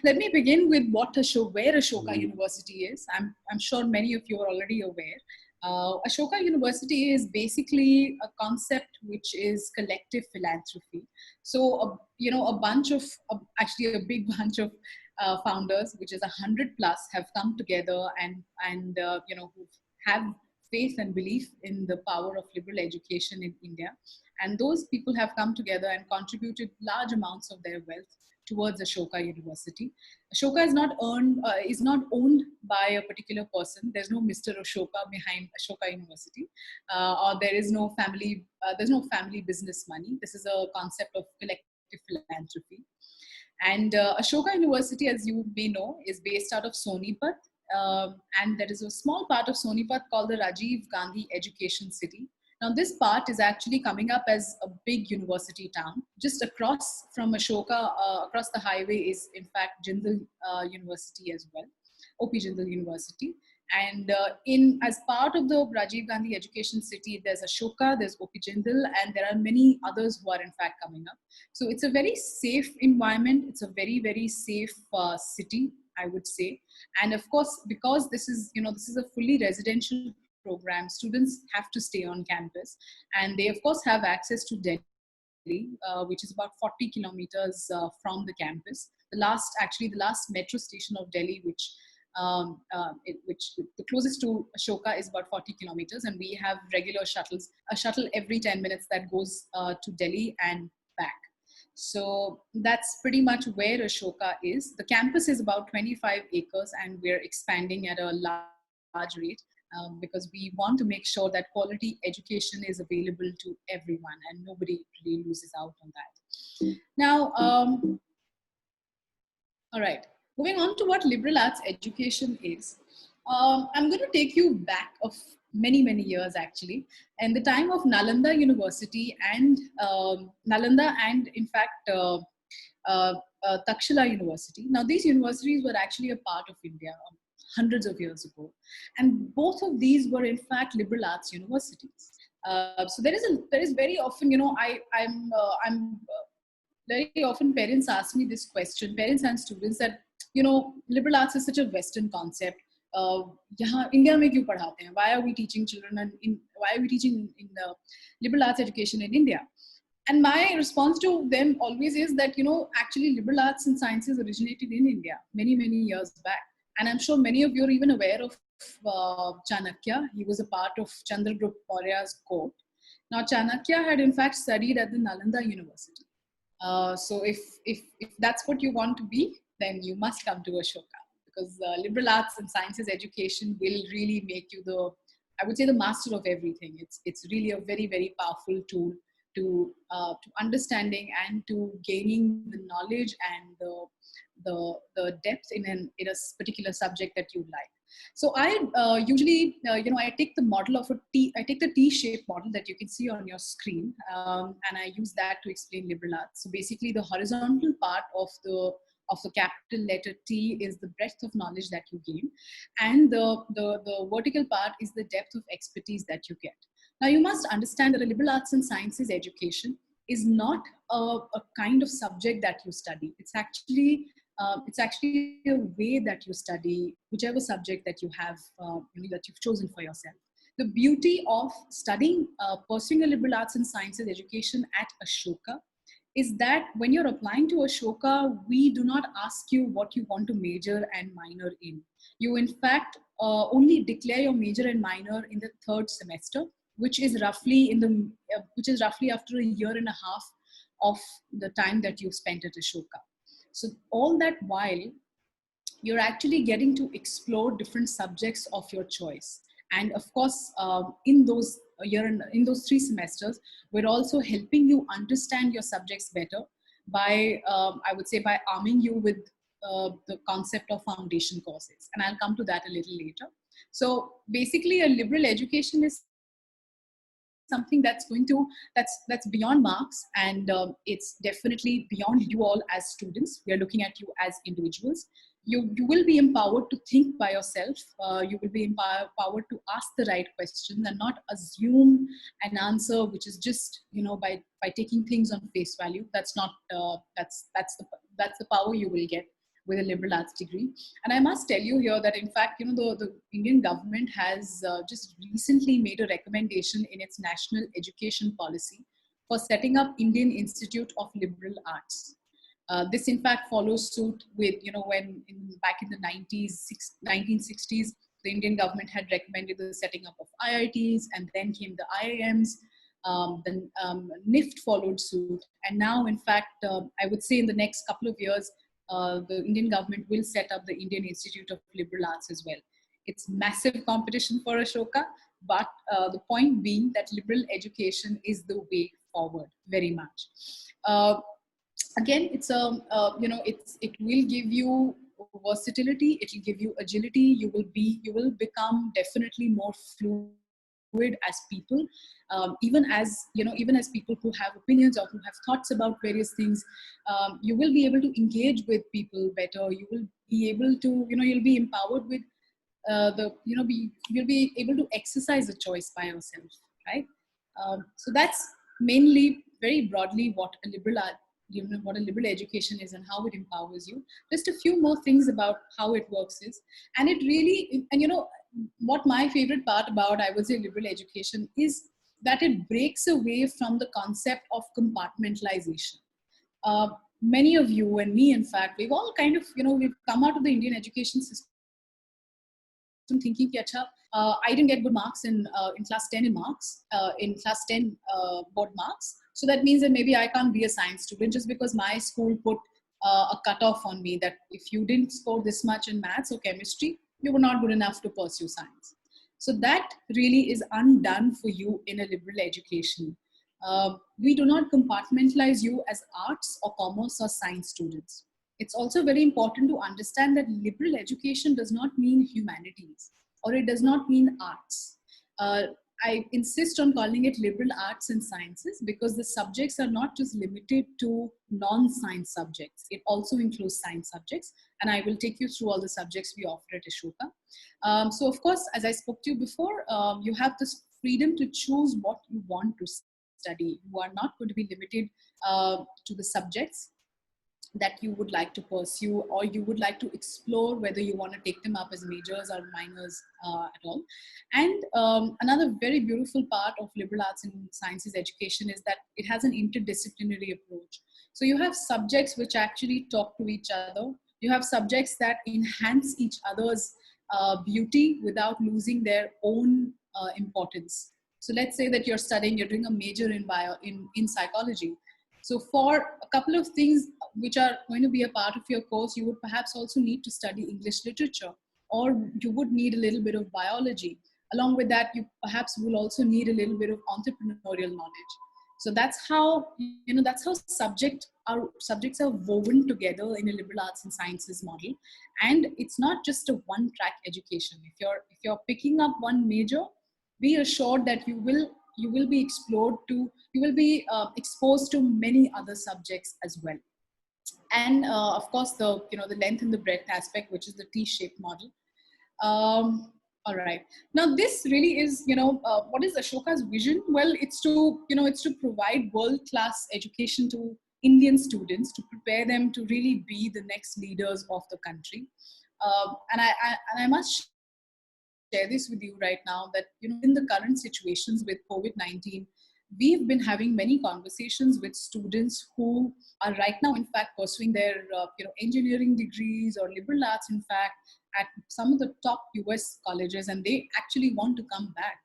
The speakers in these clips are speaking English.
let me begin with where Ashoka University is. I'm sure many of you are already aware. Ashoka University is basically a concept which is collective philanthropy. So, actually a big bunch of founders, which is 100 plus, have come together and who have faith and belief in the power of liberal education in India. And those people have come together and contributed large amounts of their wealth towards Ashoka University. Ashoka is not owned by a particular person. There's no Mr. Ashoka behind Ashoka University, or there's no family business money. This is a concept of collective philanthropy. And Ashoka University, as you may know, is based out of Sonipat. And there is a small part of Sonipat called the Rajiv Gandhi Education City. Now, this part is actually coming up as a big university town. Just across from Ashoka, across the highway is, in fact, Jindal University as well, OP Jindal University. And as part of the Rajiv Gandhi Education City, there's Ashoka, there's OP Jindal, and there are many others who are, in fact, coming up. So it's a very safe environment. It's a very, very safe city, I would say. And of course, because this is a fully residential program, students have to stay on campus, and they of course have access to Delhi, which is about 40 kilometers from the campus. The last metro station of Delhi, which the closest to Ashoka is about 40 kilometers, and we have regular shuttles, a shuttle every 10 minutes that goes to Delhi and back. So that's pretty much where Ashoka is. The campus is about 25 acres, and we're expanding at a large rate. Because we want to make sure that quality education is available to everyone and nobody really loses out on that. Now, all right, moving on to what liberal arts education is. I'm going to take you back of many, many years actually, and the time of Nalanda University and in fact Takshila University. Now, these universities were actually a part of India hundreds of years ago, and both of these were in fact liberal arts universities. So there is very often, I'm very often parents ask me this question, parents and students, that liberal arts is such a Western concept. यहाँ India में क्यों पढ़ाते हैं? Why are we teaching children why are we teaching in the liberal arts education in India? And my response to them always is that actually liberal arts and sciences originated in India many, many years back. And I'm sure many of you are even aware of Chanakya. He was a part of Chandragupta Maurya's court. Now, Chanakya had in fact studied at the Nalanda University. So if that's what you want to be, then you must come to Ashoka, because liberal arts and sciences education will really make you I would say, the master of everything. It's really a very, very powerful tool to understanding and to gaining the knowledge and the depth in a particular subject that you like. So I usually, I take the model of I take the T-shaped model that you can see on your screen, and I use that to explain liberal arts. So basically, the horizontal part of the capital letter T is the breadth of knowledge that you gain, and the vertical part is the depth of expertise that you get. Now, you must understand that a liberal arts and sciences education is not a kind of subject that you study. It's actually a way that you study whichever subject that you have, that you've chosen for yourself. The beauty of studying, pursuing a liberal arts and sciences education at Ashoka is that when you're applying to Ashoka, we do not ask you what you want to major and minor in. You, in fact, only declare your major and minor in the third semester, which is roughly after a year and a half of the time that you've spent at Ashoka. So all that while, you're actually getting to explore different subjects of your choice. And of course, in those 3 semesters, we're also helping you understand your subjects better by, I would say, by arming you with the concept of foundation courses. And I'll come to that a little later. So basically, a liberal education is something that's beyond marks, and it's definitely beyond you all as students. We are looking at you as individuals. You will be empowered to think by yourself. You will be empowered to ask the right questions and not assume an answer which is just by taking things on face value. That's not that's the power you will get with a liberal arts degree. And I must tell you here that, in fact, the Indian government has just recently made a recommendation in its national education policy for setting up Indian Institute of Liberal Arts. This, in fact, follows suit with, when back in the 1960s, the Indian government had recommended the setting up of IITs, and then came the IIMs. Then NIFT followed suit. And now, in fact, I would say in the next couple of years, the Indian government will set up the Indian Institute of Liberal Arts as well. It's massive competition for Ashoka, but the point being that liberal education is the way forward, very much. Again, it's it will give you versatility, it will give you agility. You will become definitely more fluid as people, even as people who have opinions or who have thoughts about various things. You will be able to engage with people better. You will be able to, you'll be empowered with you'll be able to exercise a choice by yourself, right? So that's mainly, very broadly, what a liberal education is and how it empowers you. Just a few more things about how it works is, and it really, and what my favorite part about, I would say, liberal education is that it breaks away from the concept of compartmentalization. Many of you and me, in fact, we've all kind of, we've come out of the Indian education system thinking, I didn't get good marks in class 10 in class 10 board marks. So that means that maybe I can't be a science student just because my school put a cutoff on me that if you didn't score this much in maths or chemistry, you were not good enough to pursue science. So that really is undone for you in a liberal education. We do not compartmentalize you as arts or commerce or science students. It's also very important to understand that liberal education does not mean humanities, or it does not mean arts. I insist on calling it liberal arts and sciences because the subjects are not just limited to non-science subjects. It also includes science subjects, and I will take you through all the subjects we offer at Ashoka. So of course, as I spoke to you before, you have this freedom to choose what you want to study. You are not going to be limited to the subjects that you would like to pursue, or you would like to explore whether you want to take them up as majors or minors at all. And another very beautiful part of liberal arts and sciences education is that it has an interdisciplinary approach. So you have subjects which actually talk to each other. You have subjects that enhance each other's beauty without losing their own importance. So let's say that you're doing a major in psychology. So for a couple of things which are going to be a part of your course, you would perhaps also need to study English literature, or you would need a little bit of biology. Along with that, you perhaps will also need a little bit of entrepreneurial knowledge. So that's how, subjects are woven together in a liberal arts and sciences model. And it's not just a one-track education. If you're picking up one major, be assured that you will be exposed to many other subjects as well. And of course, the length and the breadth aspect, which is the T-shaped model. All right. Now, this really is, what is Ashoka's vision? Well, it's to provide world-class education to Indian students, to prepare them to really be the next leaders of the country. And I must share this with you right now that, in the current situations with COVID-19, we've been having many conversations with students who are right now, in fact, pursuing their engineering degrees or liberal arts, in fact, at some of the top US colleges, and they actually want to come back.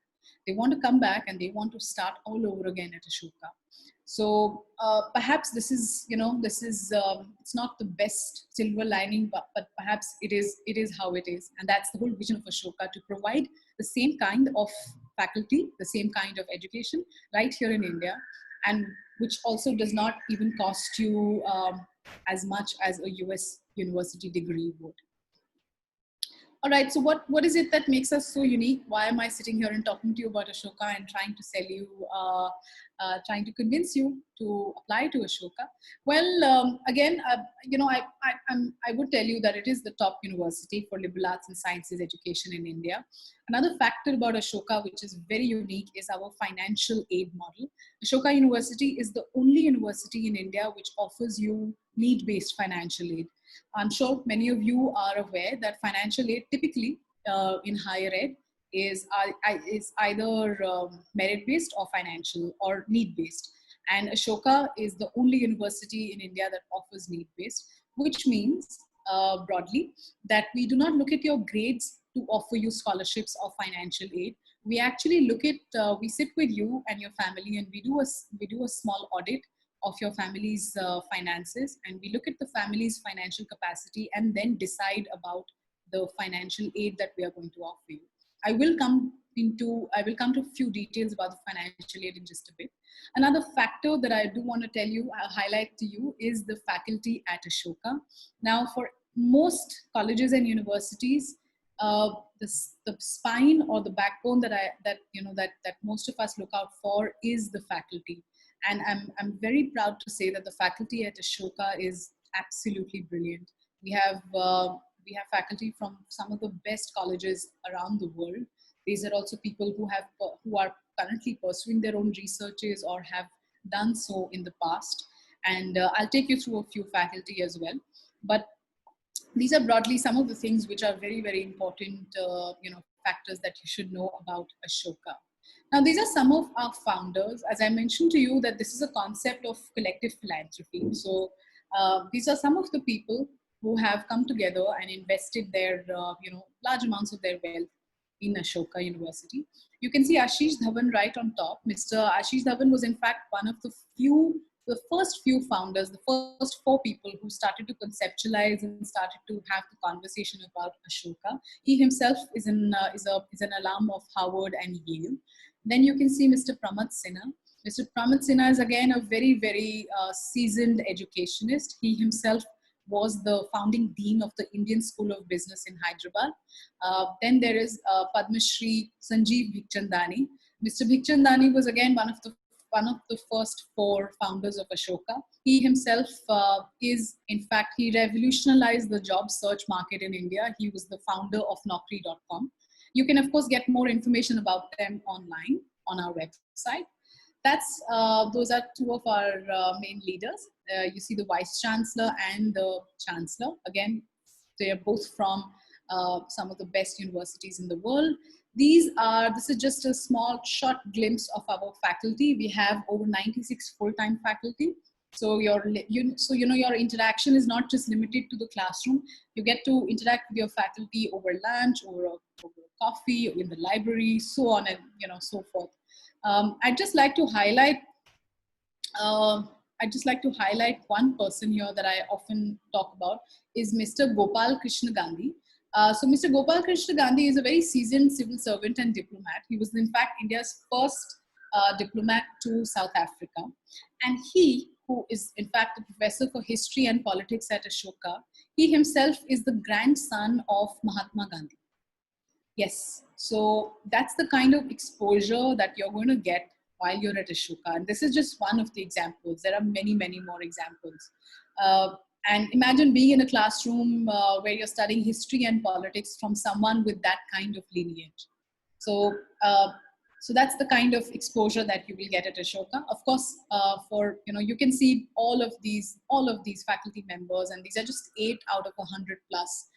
They want to come back and they want to start all over again at Ashoka. So perhaps this is it's not the best silver lining, but perhaps it is how it is. And that's the whole vision of Ashoka, to provide the same kind of faculty, the same kind of education right here in India, and which also does not even cost you as much as a US university degree would. All right, so what is it that makes us so unique? Why am I sitting here and talking to you about Ashoka and trying to sell you, trying to convince you to apply to Ashoka? Well, again, I would tell you that it is the top university for liberal arts and sciences education in India. Another factor about Ashoka, which is very unique, is our financial aid model. Ashoka University is the only university in India which offers you need-based financial aid. I'm sure many of you are aware that financial aid typically in higher ed is either merit-based or financial or need-based. And Ashoka is the only university in India that offers need-based, which means broadly that we do not look at your grades to offer you scholarships or financial aid. We actually look at, we sit with you and your family, and we do a small audit of your family's finances, and we look at the family's financial capacity and then decide about the financial aid that we are going to offer you. I will come to a few details about the financial aid in just a bit. Another factor that I do want to tell you, I'll highlight to you, is the faculty at Ashoka. Now, for most colleges and universities, uh, the spine or the backbone that most of us look out for is the faculty. And I'm very proud to say that the faculty at Ashoka is absolutely brilliant. We have we have faculty from some of the best colleges around the world. These are also people who are currently pursuing their own researches or have done so in the past. And I'll take you through a few faculty as well. But these are broadly some of the things which are very, very important, factors that you should know about Ashoka. Now, these are some of our founders. As I mentioned to you, that this is a concept of collective philanthropy. So these are some of the people who have come together and invested their, large amounts of their wealth in Ashoka University. You can see Ashish Dhawan right on top. Mr. Ashish Dhawan was in fact one of the first few founders, the first four people who started to conceptualize and started to have the conversation about Ashoka. He himself is an alum of Harvard and Yale. Then you can see Mr. Pramod Sinha. Mr. Pramod Sinha is again a very, very seasoned educationist. He himself was the founding dean of the Indian School of Business in Hyderabad. Then there is Padma Shri Sanjeev Bhikchandani. Mr. Bhikchandani was again one of the first four founders of Ashoka. He himself in fact, he revolutionized the job search market in India. He was the founder of Naukri.com. You can, of course, get more information about them online on our website. Those are two of our main leaders. You see the Vice Chancellor and the Chancellor. Again, they are both from some of the best universities in the world. This is just a small short glimpse of our faculty. We have over 96 full-time faculty. So your interaction is not just limited to the classroom. You get to interact with your faculty over lunch, over coffee, in the library, so on and so forth. I'd just like to highlight one person here that I often talk about is Mr. Gopal Krishna Gandhi. So Mr. Gopal Krishna Gandhi is a very seasoned civil servant and diplomat. He was in fact India's first diplomat to South Africa. And he, who is in fact a professor for history and politics at Ashoka, he himself is the grandson of Mahatma Gandhi. Yes, so that's the kind of exposure that you're going to get while you're at Ashoka. And this is just one of the examples. There are many, many more examples. And imagine being in a classroom where you're studying history and politics from someone with that kind of lineage. So that's the kind of exposure that you will get at Ashoka. Of course, you can see all of these faculty members, and these are just 8 out of 100 plus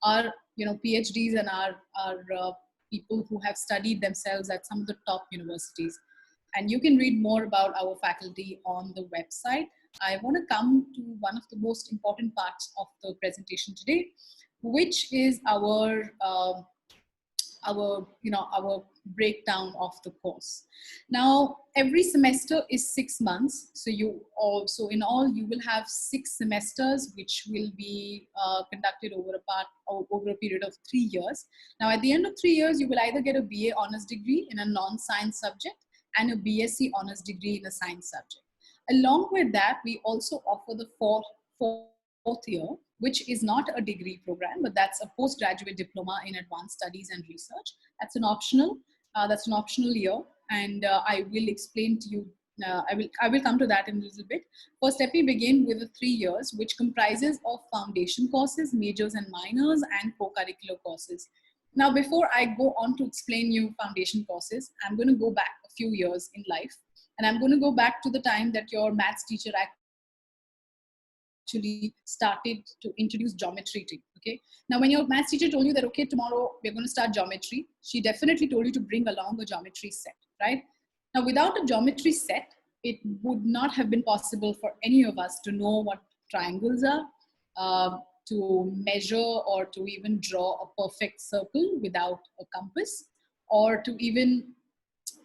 are PhDs and are people who have studied themselves at some of the top universities. And you can read more about our faculty on the website. I want to come to one of the most important parts of the presentation today, which is our breakdown of the course. Now, every semester is 6 months. So in all, you will have 6 semesters, which will be conducted over a period of 3 years. Now, at the end of 3 years, you will either get a BA honors degree in a non-science subject and a BSc honors degree in a science subject. Along with that, we also offer the fourth year, which is not a degree program, but that's a postgraduate diploma in advanced studies and research. That's an optional year, and I will explain to you. I will come to that in a little bit. First, let me begin with the 3 years, which comprises of foundation courses, majors and minors, and co-curricular courses. Now, before I go on to explain you foundation courses, I'm going to go back a few years in life, and I'm going to go back to the time that your maths teacher actually started to introduce geometry to you. Okay. Now, when your maths teacher told you that, okay, tomorrow we're going to start geometry, she definitely told you to bring along a geometry set, right? Now, without a geometry set, it would not have been possible for any of us to know what triangles are, to measure or to even draw a perfect circle without a compass, or to even,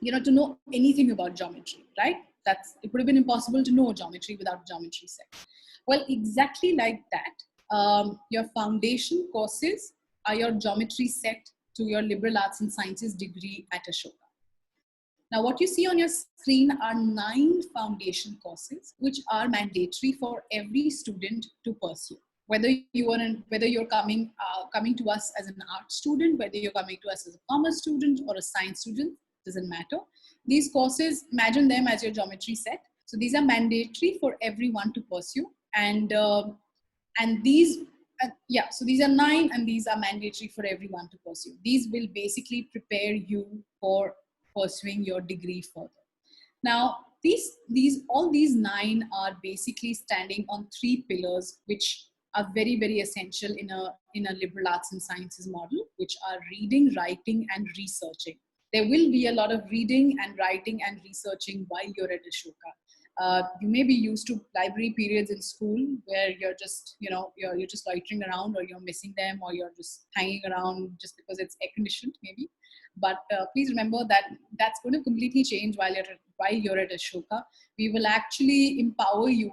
to know anything about geometry, right? It would have been impossible to know geometry without geometry set. Well, exactly like that, your foundation courses are your geometry set to your liberal arts and sciences degree at Ashoka. Now, what you see on your screen are 9 foundation courses, which are mandatory for every student to pursue. Whether you're coming to us as an art student, whether you're coming to us as a commerce student or a science student, doesn't matter. These courses, imagine them as your geometry set. So these are mandatory for everyone to pursue, and these so these are 9, and these are mandatory for everyone to pursue. These will basically prepare you for pursuing your degree further. Now, all these 9 are basically standing on 3 pillars, which are very, very essential in a liberal arts and sciences model, which are reading, writing, and researching. There will be a lot of reading and writing and researching while you're at Ashoka. You may be used to library periods in school where you're just, you're just loitering around, or you're missing them, or you're just hanging around just because it's air conditioned, maybe. But please remember that that's going to completely change while you're at Ashoka. We will actually empower you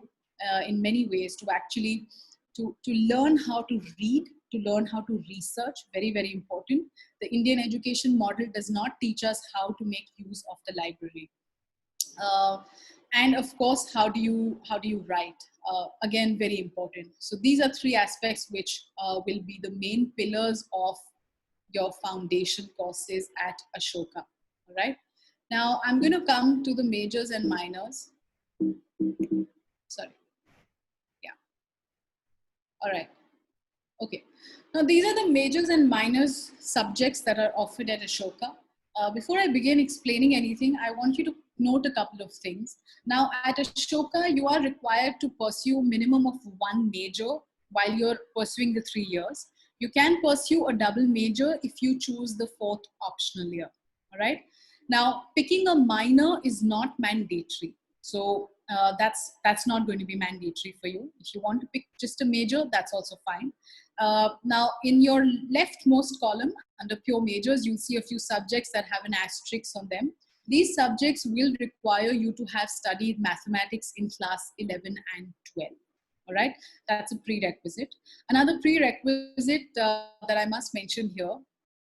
in many ways to actually to learn how to read, to learn how to research. Very, very important. The Indian education model does not teach us how to make use of the library. And of course, how do you write? Again, very important. So these are 3 aspects which will be the main pillars of your foundation courses at Ashoka. All right. Now I'm going to come to the majors and minors. Sorry. Yeah. All right. Okay. Now these are the majors and minors subjects that are offered at Ashoka. Before I begin explaining anything, I want you to note a couple of things. Now at Ashoka, you are required to pursue minimum of 1 major while you're pursuing the 3 years. You can pursue a double major if you choose the 4th optional year. All right. Now, picking a minor is not mandatory. So that's not going to be mandatory for you. If you want to pick just a major, that's also fine. Now, in your leftmost column under pure majors, you'll see a few subjects that have an asterisk on them. These subjects will require you to have studied mathematics in class 11 and 12. All right, that's a prerequisite. Another prerequisite that I must mention here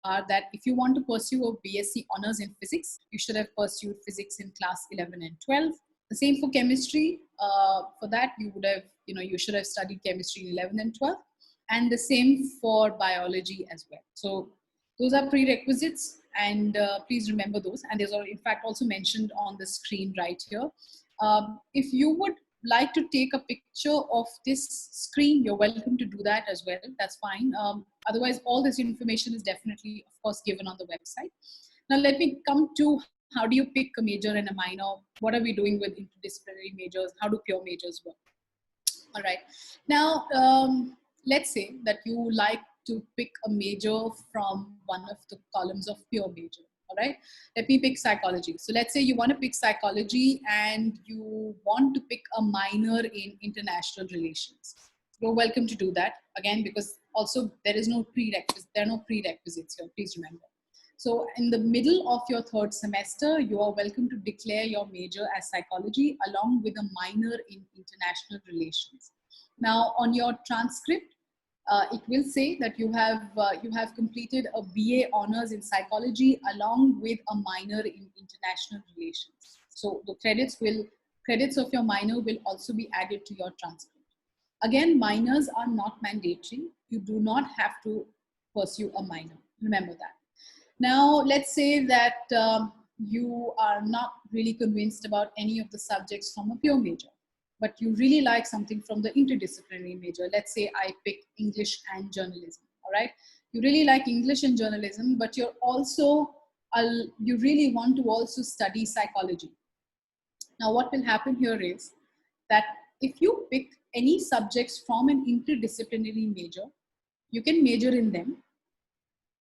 are that if you want to pursue a BSc honors in physics, you should have pursued physics in class 11 and 12. The same for chemistry. For that, you should have studied chemistry in 11 and 12. And the same for biology as well. So those are prerequisites, and please remember those. And there's in fact also mentioned on the screen right here. If you would like to take a picture of this screen, you're welcome to do that as well. That's fine. Otherwise, all this information is definitely, of course, given on the website. Now, let me come to how do you pick a major and a minor? What are we doing with interdisciplinary majors? How do pure majors work? All right. Now, let's say that you like to pick a major from one of the columns of pure major. All right. Let me pick psychology. So let's say you want to pick psychology and you want to pick a minor in international relations. You're welcome to do that, again, because also there are no prerequisites here. Please remember. So in the middle of your 3rd semester, you are welcome to declare your major as psychology along with a minor in international relations. Now on your transcript, it will say that you have completed a BA honors in psychology along with a minor in international relations. So the credits of your minor will also be added to your transcript. Again, minors are not mandatory. You do not have to pursue a minor. Remember that. Now, let's say that you are not really convinced about any of the subjects from a pure major, but you really like something from the interdisciplinary major. Let's say I pick English and journalism, all right? You really like English and journalism, but you really want to also study psychology. Now, what will happen here is that if you pick any subjects from an interdisciplinary major, you can major in them.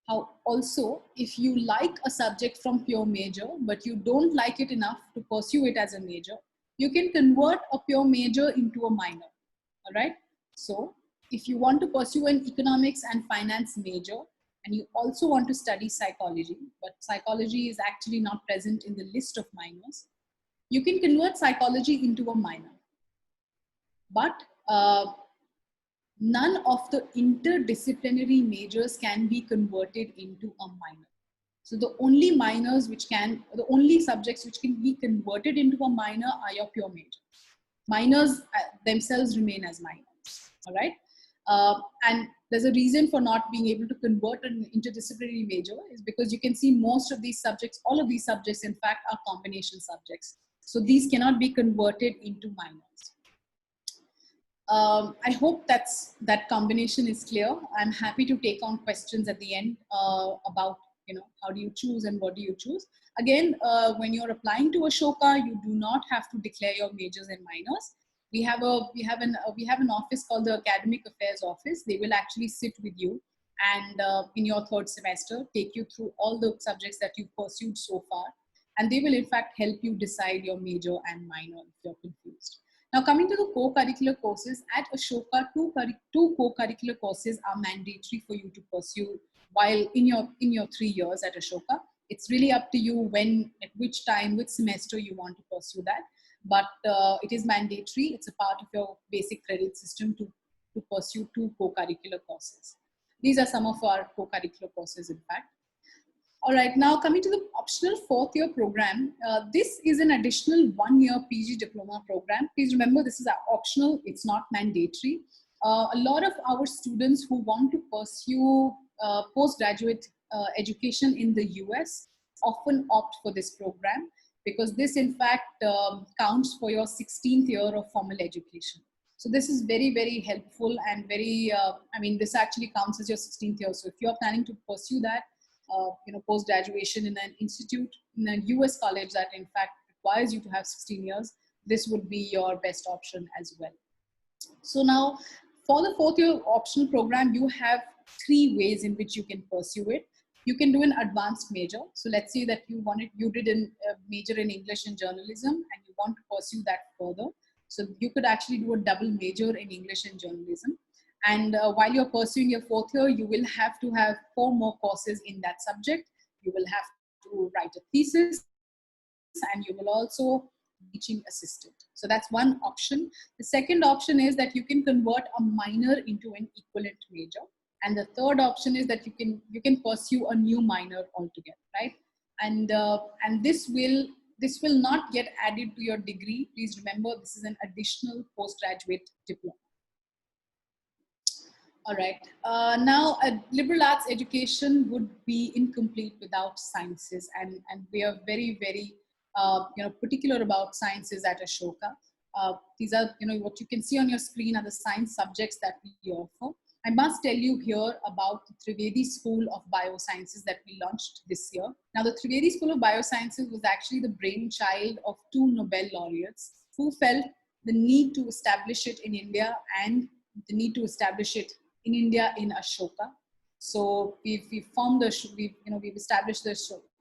How also, if you like a subject from pure major, but you don't like it enough to pursue it as a major, you can convert a pure major into a minor. All right. So if you want to pursue an economics and finance major, and you also want to study psychology, but psychology is actually not present in the list of minors, you can convert psychology into a minor. But none of the interdisciplinary majors can be converted into a minor. So the only minors which can, the only subjects which can be converted into a minor are your pure majors. Minors themselves remain as minors, all right? And there's a reason for not being able to convert an interdisciplinary major is because you can see most of these subjects, all of these subjects in fact are combination subjects. So these cannot be converted into minors. I hope that combination is clear. I'm happy to take on questions at the end about, how do you choose and what do you choose. Again, when you're applying to Ashoka, you do not have to declare your majors and minors. We have an office called the Academic Affairs Office. They will actually sit with you and in your third semester, take you through all the subjects that you've pursued so far. And they will in fact help you decide your major and minor if you're confused. Now, coming to the co-curricular courses, at Ashoka, two co-curricular courses are mandatory for you to pursue while in your 3 years at Ashoka. It's really up to you at which time, which semester you want to pursue that. But it is mandatory. It's a part of your basic credit system to pursue 2 co-curricular courses. These are some of our co-curricular courses, in fact. All right, now coming to the optional 4th year program, this is an additional 1-year PG Diploma program. Please remember, this is optional, it's not mandatory. A lot of our students who want to pursue postgraduate education in the US often opt for this program because this in fact counts for your 16th year of formal education. So this is very, very helpful and very, this actually counts as your 16th year. So if you're planning to pursue that, post-graduation in an institute, in a US college that in fact requires you to have 16 years, this would be your best option as well. So now for the 4th year optional program, you have 3 ways in which you can pursue it. You can do an advanced major. So let's say that you did a major in English and journalism and you want to pursue that further. So you could actually do a double major in English and journalism. And while you're pursuing your 4th year, you will have to have 4 more courses in that subject. You will have to write a thesis and you will also be teaching assistant. So that's one option. The second option is that you can convert a minor into an equivalent major. And the third option is that you can pursue a new minor altogether, right? And this will not get added to your degree. Please remember, this is an additional postgraduate diploma. All right. Now, a liberal arts education would be incomplete without sciences, and we are very, very particular about sciences at Ashoka. These are, what you can see on your screen are the science subjects that we offer. I must tell you here about the Trivedi School of Biosciences that we launched this year. Now, the Trivedi School of Biosciences was actually the brainchild of 2 Nobel laureates who felt the need to establish it in India and the need to establish it in India in Ashoka. So we've established the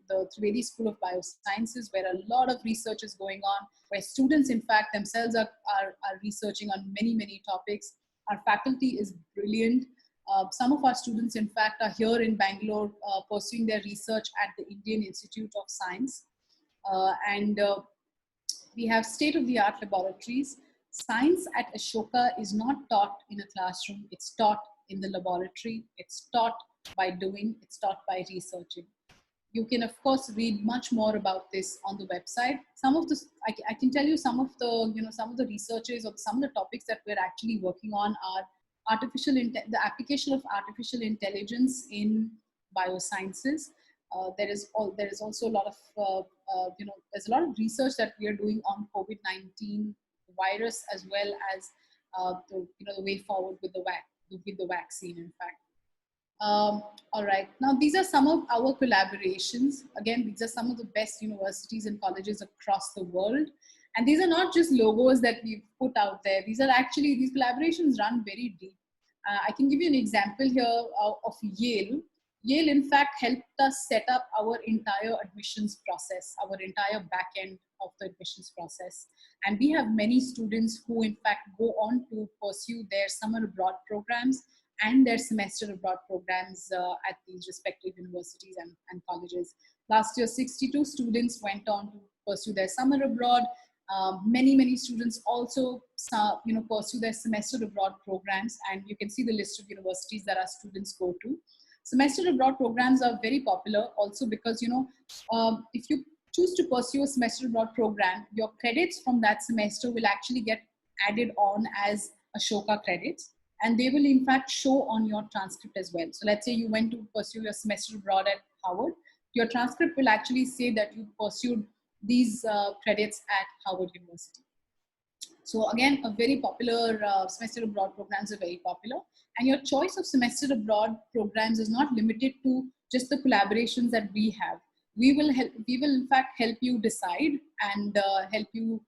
Trivedi School of Biosciences, where a lot of research is going on, where students in fact themselves are researching on many, many topics. Our faculty is brilliant. Some of our students in fact are here in Bangalore pursuing their research at the Indian Institute of Science. We have state-of-the-art laboratories. Science at Ashoka is not taught in a classroom, it's taught in the laboratory, it's taught by doing, it's taught by researching. You can of course read much more about this on the website. Some of the, I can tell you some of the researches or some of the topics that we're actually working on are the application of artificial intelligence in biosciences. There is also a lot of, there's a lot of research that we are doing on COVID-19 virus, as well as the way forward with the vaccine, in fact. All right, now these are some of our collaborations. Again, these are some of the best universities and colleges across the world. And these are not just logos that we've put out there. These are actually, these collaborations run very deep. I can give you an example here of Yale. Yale, in fact, helped us set up our entire admissions process, our entire back end of the admissions process. And we have many students who, in fact, go on to pursue their summer abroad programs and their semester abroad programs at these respective universities and colleges. Last year, 62 students went on to pursue their summer abroad. Many students also pursue their semester abroad programs, and you can see the list of universities that our students go to. Semester abroad programs are very popular also because if you choose to pursue a semester abroad program, your credits from that semester will actually get added on as Ashoka credits, and they will in fact show on your transcript as well. So let's say you went to pursue your semester abroad at Harvard, your transcript will actually say that you pursued these credits at Harvard University. So again, a very popular semester abroad programs are very popular, and your choice of semester abroad programs is not limited to just the collaborations that we have. We will in fact help you decide and help you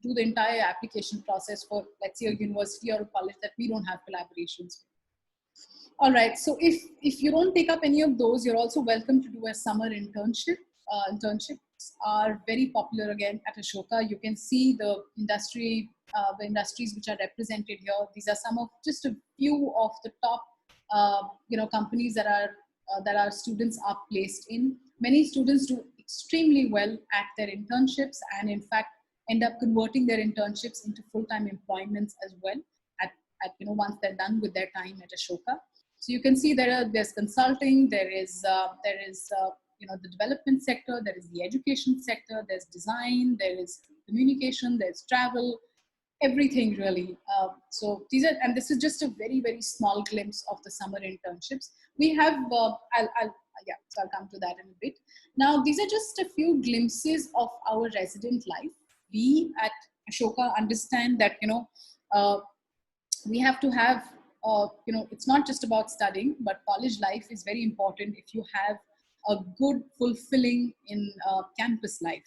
do the entire application process for, let's say, a university or a college that we don't have collaborations with. All right, so if you don't take up any of those, you're also welcome to do a summer internship. Internships are very popular again at Ashoka. You can see the industries which are represented here. These are some of just a few of the top companies that our students are placed in. Many students do extremely well at their internships, and in fact end up converting their internships into full-time employments as well at once they're done with their time at Ashoka. So you can see there's consulting, there is the development sector, there is the education sector, there's design, there is communication, there's travel, everything really. So this is just a very small glimpse of the summer internships. We have, I'll come to that in a bit. Now, these are just a few glimpses of our resident life. We at Ashoka understand that, we have to have, it's not just about studying, but college life is very important if you have a good, fulfilling in campus life.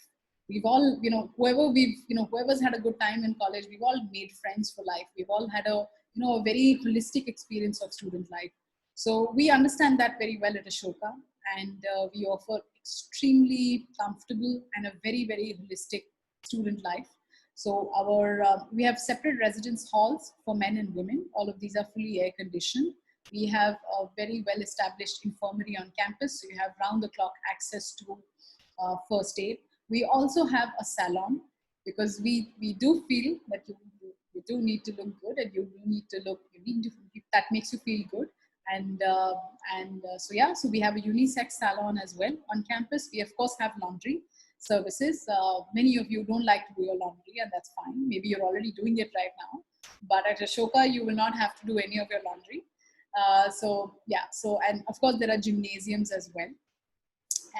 We've all, whoever's had a good time in college, we've all made friends for life. We've all had a very holistic experience of student life. So we understand that very well at Ashoka, and we offer extremely comfortable and a very holistic student life. So we have separate residence halls for men and women. All of these are fully air conditioned. We have a very well established infirmary on campus. So you have round the clock access to first aid. We also have a salon because we do feel that you do need to look good, and that makes you feel good. So we have a unisex salon as well on campus. We of course have laundry services. Many of you don't like to do your laundry, and that's fine. Maybe you're already doing it right now, but at Ashoka you will not have to do any of your laundry. And of course there are gymnasiums as well.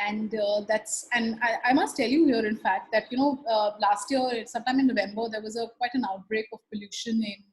And I must tell you here, in fact, that last year, sometime in November, there was quite an outbreak of pollution in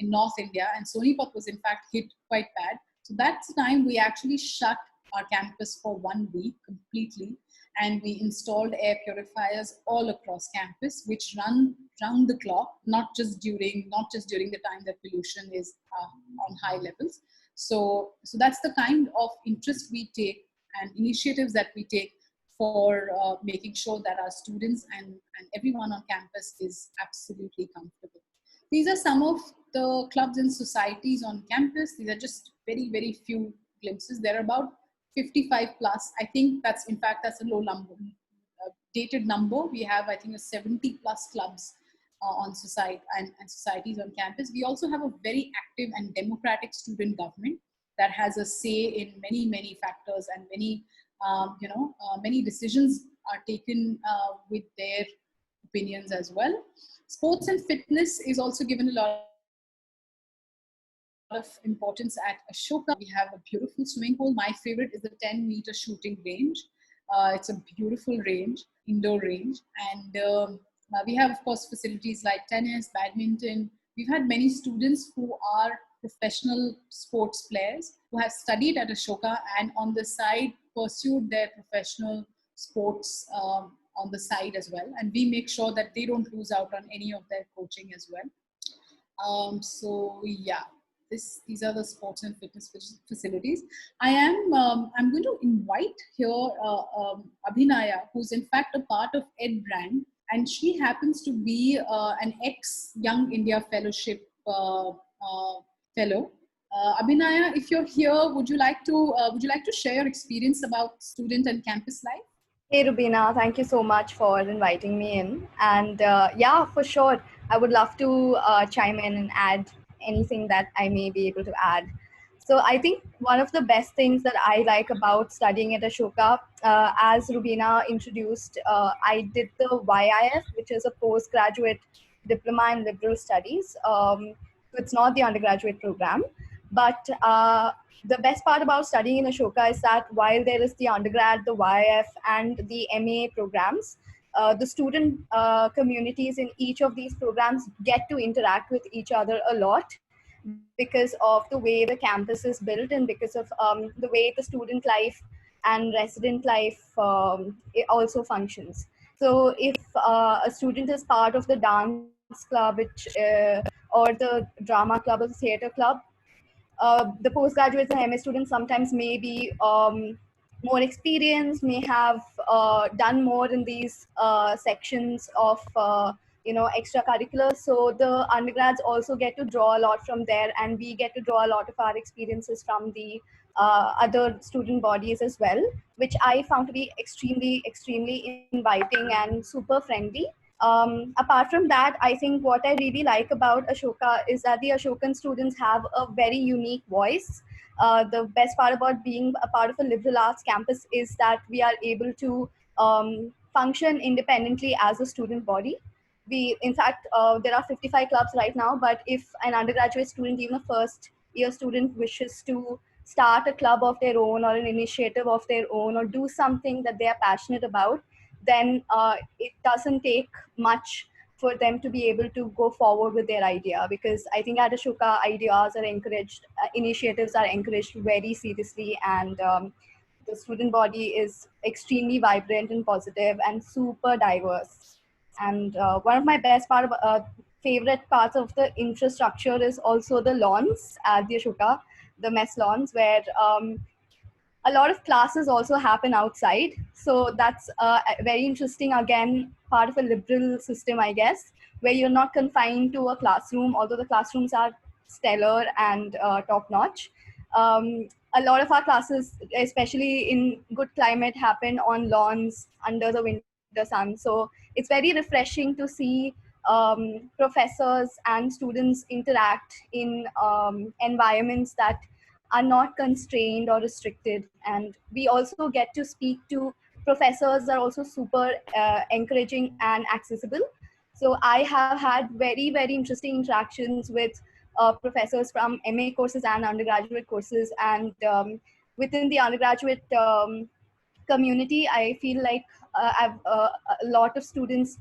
North India, and Sonipat was in fact hit quite bad. So that's the time we actually shut our campus for 1 week completely, and we installed air purifiers all across campus, which run round the clock, not just during the time that pollution is on high levels. So that's the kind of interest we take and initiatives that we take for making sure that our students and everyone on campus is absolutely comfortable. These are some of the clubs and societies on campus. These are just very few glimpses. There are about 55 plus. I think that's a low number, dated number. We have, I think, a 70 plus clubs on society and societies on campus. We also have a very active and democratic student government that has a say in many factors, and many decisions are taken with their opinions as well. Sports and fitness is also given a lot of importance at Ashoka. We have a beautiful swimming pool. My favorite is the 10-meter shooting range. It's a beautiful range, indoor range. And we have, of course, facilities like tennis, badminton. We've had many students who are professional sports players who have studied at Ashoka and on the side pursued their professional sports on the side as well, and we make sure that they don't lose out on any of their coaching as well. So yeah, these are the sports and fitness facilities. I'm going to invite here Abhinaya, who's in fact a part of Edbrand, and she happens to be an ex Young India Fellowship fellow. Abhinaya, if you're here, would you like to share your experience about student and campus life? Hey Rubina, thank you so much for inviting me in. And yeah, for sure, I would love to chime in and add anything that I may be able to add. So I think one of the best things that I like about studying at Ashoka, as Rubina introduced, I did the YIF, which is a postgraduate diploma in liberal studies. So it's not the undergraduate program, but the best part about studying in Ashoka is that while there is the undergrad, the YF, and the MA programs, the student communities in each of these programs get to interact with each other a lot because of the way the campus is built and because of the way the student life and resident life it also functions. So if a student is part of the dance club, or the drama club or the theater club, the postgraduates and MA students sometimes may be more experienced, may have done more in these sections of extracurriculars. So the undergrads also get to draw a lot from there, and we get to draw a lot of our experiences from the other student bodies as well, which I found to be extremely inviting and super friendly. Apart from that, I think what I really like about Ashoka is that the Ashokan students have a very unique voice. The best part about being a part of a liberal arts campus is that we are able to function independently as a student body. In fact, there are 55 clubs right now, but if an undergraduate student, even a first year student, wishes to start a club of their own or an initiative of their own or do something that they are passionate about, then it doesn't take much for them to be able to go forward with their idea, because I think at Ashoka ideas are encouraged, initiatives are encouraged very seriously, and the student body is extremely vibrant and positive and super diverse. And one of my favorite parts of the infrastructure is also the lawns at the Ashoka, the mess lawns, where a lot of classes also happen outside. So that's very interesting. Again, part of a liberal system, I guess, where you're not confined to a classroom, although the classrooms are stellar and top notch. A lot of our classes, especially in good climate, happen on lawns under the winter sun. So it's very refreshing to see professors and students interact in environments that are not constrained or restricted. And we also get to speak to professors that are also super encouraging and accessible. So I have had very interesting interactions with professors from MA courses and undergraduate courses. And within the undergraduate community, I feel like a lot of students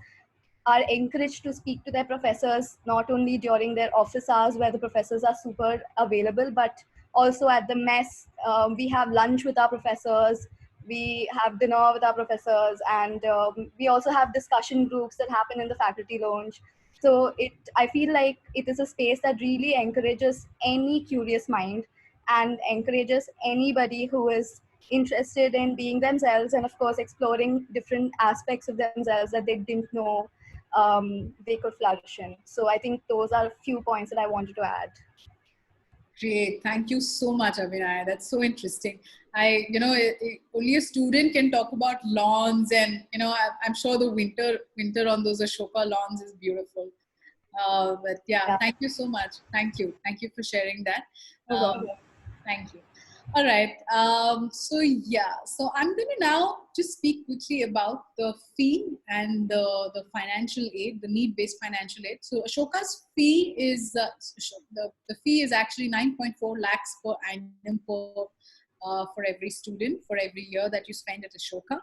are encouraged to speak to their professors, not only during their office hours where the professors are super available, but also at the mess. We have lunch with our professors, we have dinner with our professors, and we also have discussion groups that happen in the faculty lounge. So I feel like it is a space that really encourages any curious mind and encourages anybody who is interested in being themselves and of course exploring different aspects of themselves that they didn't know they could flourish in. So I think those are a few points that I wanted to add. Great. Thank you so much, Abhinaya. That's so interesting. Only a student can talk about lawns, and I'm sure the winter on those Ashoka lawns is beautiful. But yeah, thank you so much. Thank you for sharing that. Thank you. All right. So I'm going to now just speak quickly about the fee and the financial aid, the need-based financial aid. So Ashoka's fee is the fee is actually 9.4 lakhs per annum for every student for every year that you spend at Ashoka.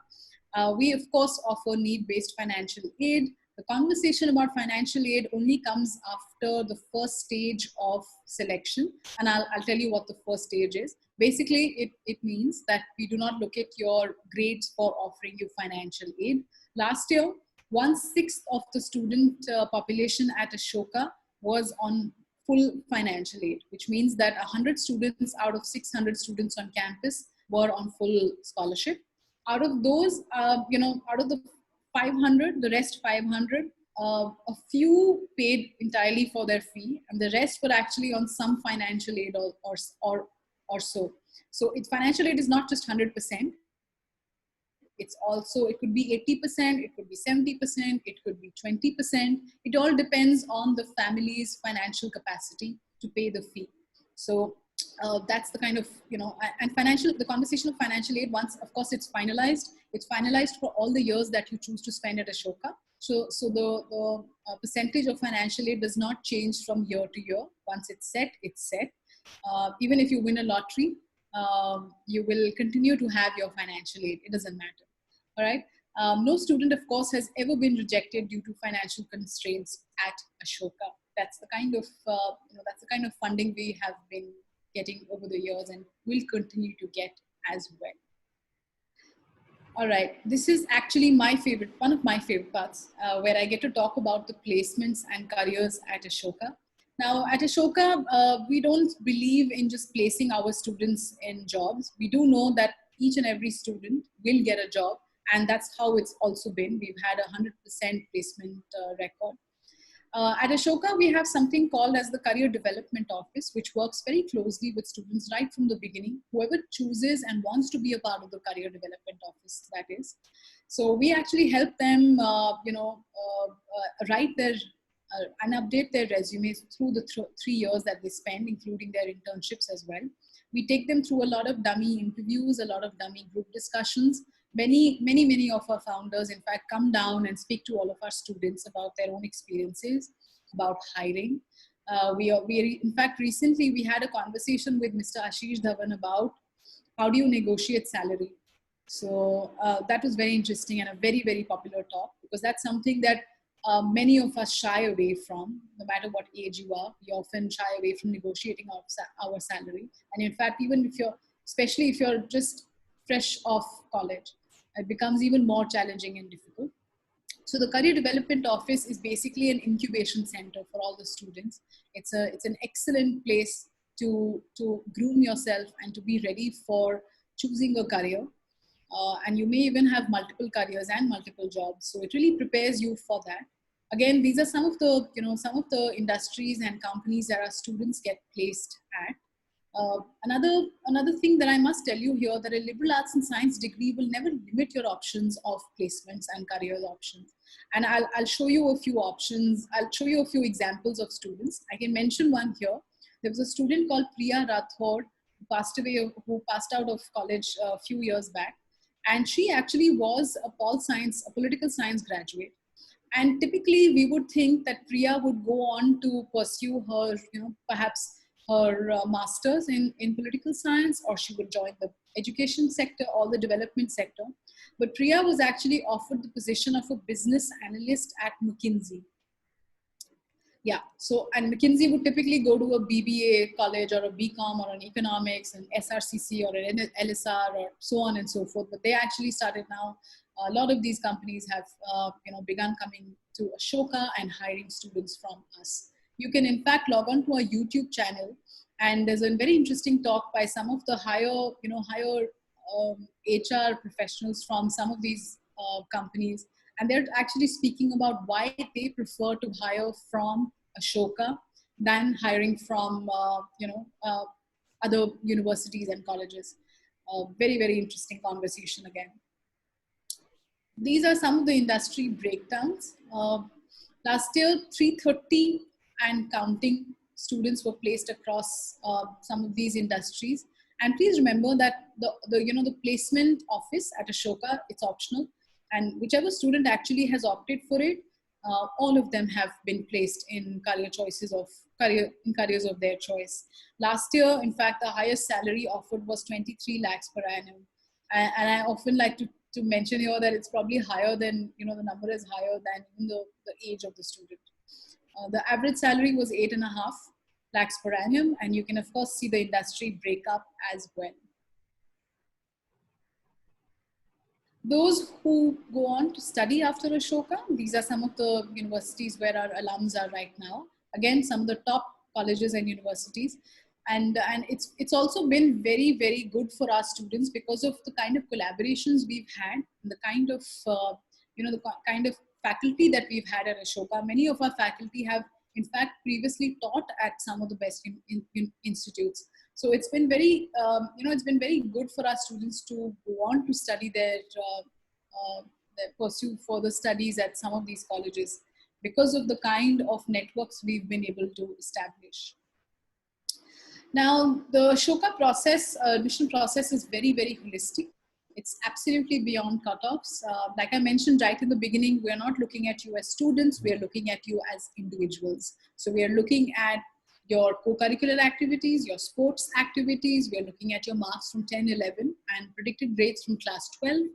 We of course offer need-based financial aid. The conversation about financial aid only comes after the first stage of selection. And I'll tell you what the first stage is. Basically, it means that we do not look at your grades for offering you financial aid. Last year, 1/6 of the student population at Ashoka was on full financial aid, which means that 100 students out of 600 students on campus were on full scholarship. Out of those, out of the 500, the rest 500, a few paid entirely for their fee, and the rest were actually on some financial aid or so. So it's financial aid is not just 100%. It's also, it could be 80%, it could be 70%, it could be 20%. It all depends on the family's financial capacity to pay the fee. So that's the kind of, and the conversation of financial aid, once, of course, it's finalized for all the years that you choose to spend at Ashoka. So the percentage of financial aid does not change from year to year. Once it's set, it's set. Even if you win a lottery, you will continue to have your financial aid. It doesn't matter. All right. No student, of course, has ever been rejected due to financial constraints at Ashoka. That's the kind of funding we have been getting over the years and will continue to get as well. All right, this is actually one of my favorite parts, where I get to talk about the placements and careers at Ashoka. Now, at Ashoka, we don't believe in just placing our students in jobs. We do know that each and every student will get a job, and that's how it's also been. We've had a 100% placement record. At Ashoka, we have something called as the Career Development Office, which works very closely with students right from the beginning, whoever chooses and wants to be a part of the Career Development Office, that is. So we actually help them, write their and update their resumes through the 3 years that they spend, including their internships as well. We take them through a lot of dummy interviews, a lot of dummy group discussions. Many of our founders, in fact, come down and speak to all of our students about their own experiences, about hiring. In fact, recently we had a conversation with Mr. Ashish Dhawan about how do you negotiate salary. So that was very interesting and a very, very popular talk, because that's something that many of us shy away from. No matter what age you are, we often shy away from negotiating our salary. And in fact, especially if you're just fresh off college, it becomes even more challenging and difficult. So the Career Development Office is basically an incubation center for all the students. It's an excellent place to groom yourself and to be ready for choosing a career. And you may even have multiple careers and multiple jobs. So it really prepares you for that. Again, these are some of the industries and companies that our students get placed at. Another thing that I must tell you here, that a liberal arts and science degree will never limit your options of placements and career options. And I'll show you a few options. I'll show you a few examples of students. I can mention one here. There was a student called Priya Rathod who passed out of college a few years back. And she actually was a political science graduate. And typically we would think that Priya would go on to pursue her, perhaps her master's in political science, or she would join the education sector or the development sector. But Priya was actually offered the position of a business analyst at McKinsey. Yeah, so, and McKinsey would typically go to a BBA college or a BCom or an economics and SRCC or an LSR or so on and so forth. But they actually started now. A lot of these companies have begun coming to Ashoka and hiring students from us. You can in fact log on to our YouTube channel, and there's a very interesting talk by some of the higher HR professionals from some of these companies, and they're actually speaking about why they prefer to hire from Ashoka than hiring from other universities and colleges. Very, very interesting conversation again. These are some of the industry breakdowns. Last year, 330 and counting students were placed across some of these industries. And please remember that the placement office at Ashoka, it's optional. And whichever student actually has opted for it, all of them have been placed in careers of their choice. Last year, in fact, the highest salary offered was 23 lakhs per annum. And I often like to mention here that it's probably higher than, the number is higher than even the age of the student. The average salary was 8.5 lakhs per annum, and you can of course see the industry breakup as well. Those who go on to study after Ashoka, these are some of the universities where our alums are right now. Again, some of the top colleges and universities. And it's also been very, very good for our students because of the kind of collaborations we've had, and the kind of, kind of faculty that we've had at Ashoka. Many of our faculty have, in fact, previously taught at some of the best institutes. So it's been very, it's been very good for our students to go on to study their pursue further studies at some of these colleges because of the kind of networks we've been able to establish. Now, the Ashoka process, admission process is very, very holistic. It's absolutely beyond cutoffs. Like I mentioned right in the beginning, we're not looking at you as students, we're looking at you as individuals. So we are looking at your co-curricular activities, your sports activities, we are looking at your marks from 10, 11, and predicted grades from class 12.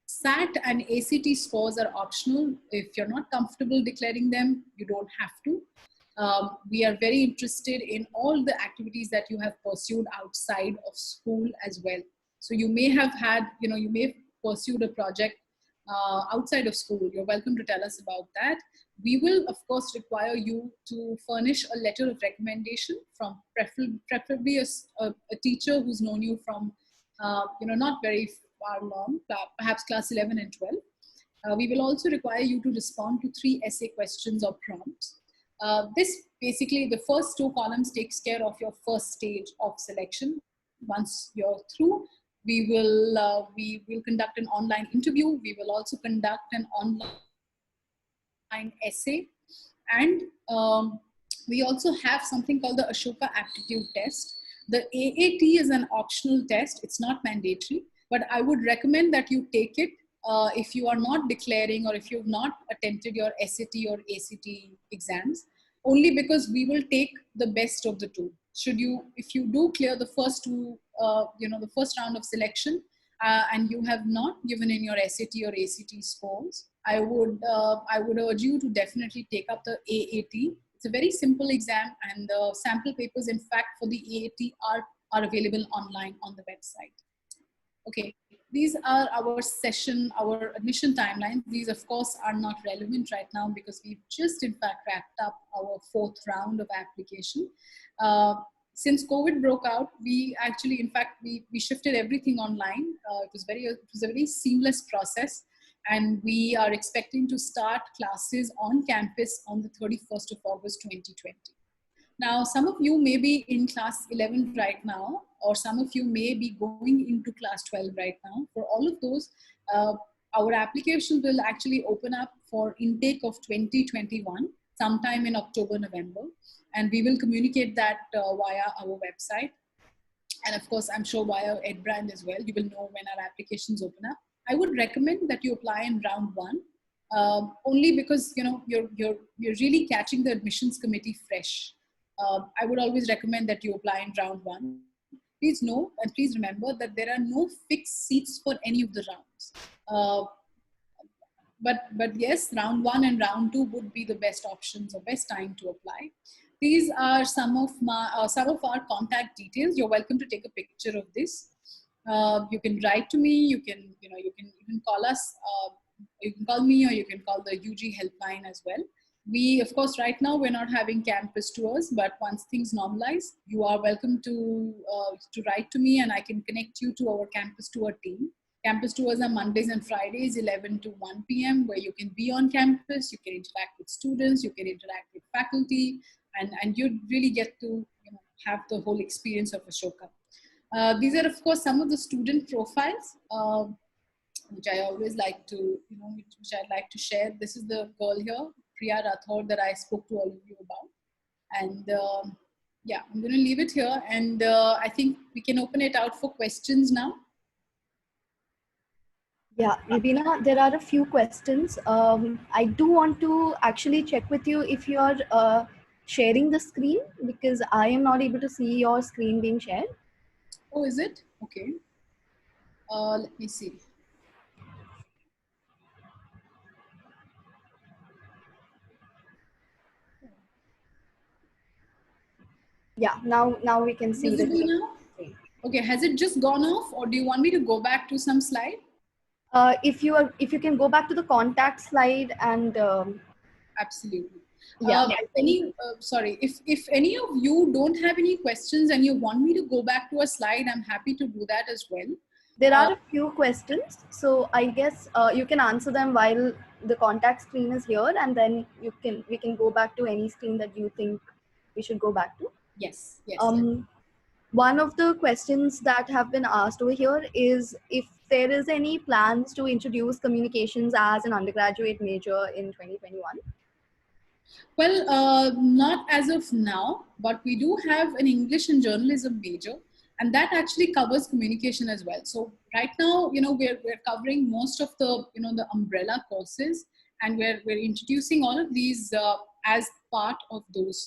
SAT and ACT scores are optional. If you're not comfortable declaring them, you don't have to. We are very interested in all the activities that you have pursued outside of school as well. So you may have had, you may have pursued a project outside of school. You're welcome to tell us about that. We will, of course, require you to furnish a letter of recommendation from preferably a teacher who's known you from, not very far long, perhaps class 11 and 12. We will also require you to respond to 3 essay questions or prompts. This basically, the first 2 columns takes care of your first stage of selection. Once you're through, we will conduct an online interview. We will also conduct an online essay, and we also have something called the Ashoka aptitude test. The AAT is an optional test. It's not mandatory, but I would recommend that you take it if you are not declaring or if you've not attempted your SAT or ACT exams, only because we will take the best of the 2. If you do clear the first 2, the first round of selection, and you have not given in your SAT or ACT scores, I would urge you to definitely take up the AAT. It's a very simple exam, and the sample papers, in fact, for the AAT are available online on the website. Okay, these are our admission timelines. These, of course, are not relevant right now because we've just, in fact, wrapped up our 4th round of application. Since COVID broke out, we actually, in fact, we shifted everything online. It was a very seamless process, and we are expecting to start classes on campus on the 31st of August, 2020. Now, some of you may be in class 11 right now, or some of you may be going into class 12 right now. For all of those, our applications will actually open up for intake of 2021 sometime in October, November, and we will communicate that via our website. And of course, I'm sure via Edbrand as well. You will know when our applications open up. I would recommend that you apply in round 1, only because you're really catching the admissions committee fresh. I would always recommend that you apply in round 1. Please know and please remember that there are no fixed seats for any of the rounds. But yes, round 1 and round 2 would be the best options or best time to apply. These are some of our contact details. You're welcome to take a picture of this. You can write to me. You can even call us. You can call me, or you can call the UG helpline as well. We, of course, right now we're not having campus tours, but once things normalize, you are welcome to write to me, and I can connect you to our campus tour team. Campus tours are Mondays and Fridays, 11 to 1 p.m., where you can be on campus, you can interact with students, you can interact with faculty, and you really get to have the whole experience of Ashoka. These are, of course, some of the student profiles, which I always like to, which I'd like to share. This is the girl here, Priya Rathod, that I spoke to all of you about. And yeah, I'm going to leave it here, and I think we can open it out for questions now. Yeah, Rubina, there are a few questions. I do want to actually check with you if you're sharing the screen, because I am not able to see your screen being shared. Oh, is it? Okay. Let me see. Yeah, now we can see Visible now? Okay, has it just gone off, or do you want me to go back to some slide? If you can go back to the contact slide and Absolutely. yeah. Sorry, if any of you don't have any questions and you want me to go back to a slide, I'm happy to do that as well. There Uh, are a few questions, so I guess you can answer them while the contact screen is here, and then we can go back to any screen that you think we should go back to. yes, yes. Um, One of the questions that have been asked over here is if there is any plans to introduce communications as an undergraduate major in 2021. Well, not as of now, but we do have an English and journalism major, and that actually covers communication as well. So right now, we're covering most of the the umbrella courses, and we're introducing all of these as part of those